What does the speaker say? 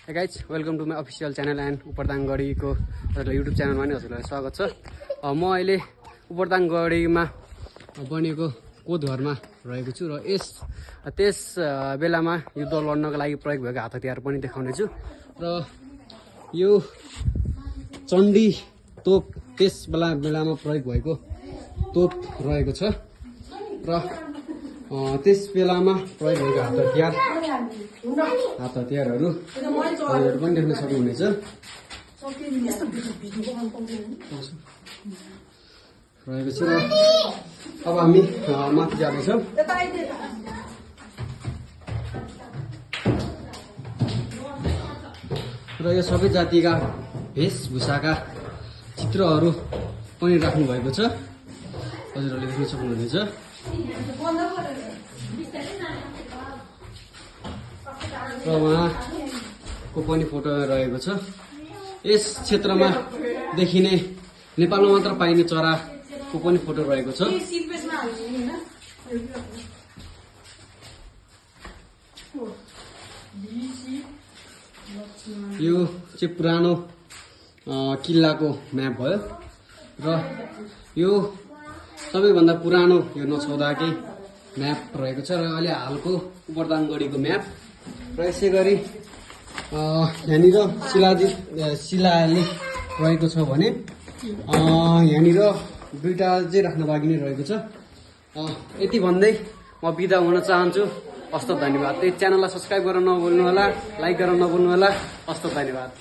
Hey guys, welcome to my official channel and उपरदाङगढीको YouTube च्यानलमा नि हजुरलाई स्वागत छ। म अहिले उपरदाङगढीमा बनेको कोदघरमा रहेको छु र त्यस बेलामा युद्ध लड्नको लागि प्रयोग भएको हात हतियार पनि देखाउने छु र यो चण्डी तोप त्यस बेलामा प्रयोग भएको तोप रहेको छ र त्यस बेलामा प्रयोग भएको हात हतियारहरू पनि देख्न सक्नुहुनेछ। रहेको छ र अब हामी माथि जाँदैछौँ। र यो सबै जातिका भेषभूषाका चित्रहरू पनि राख्नु भएको छ, हजुरहरूले देख्न सक्नुहुनेछ। र उहाँको पनि फोटो रहेको छ। यस क्षेत्रमा देखिने नेपालमा मात्र पाइने चराको पनि फोटो रहेको छ। यो चाहिँ पुरानो किल्लाको म्याप भयो र यो सबैभन्दा पुरानो यो नछौदाकै म्याप रहेको छ र अहिले हालको उपरदाङगढीको म्याप र यसै गरी यहाँनिर शिलालेख रहेको छ भने यहाँनिर दुईटा चाहिँ राख्न बाँकी नै रहेको छ। यति भन्दै म बिदा हुन चाहन्छु। हस्त धन्यवाद। च्यानललाई सब्सक्राइब गर्न नभुल्नु होला, लाइक गर्न नभुल्नु होला। हस्त धन्यवाद।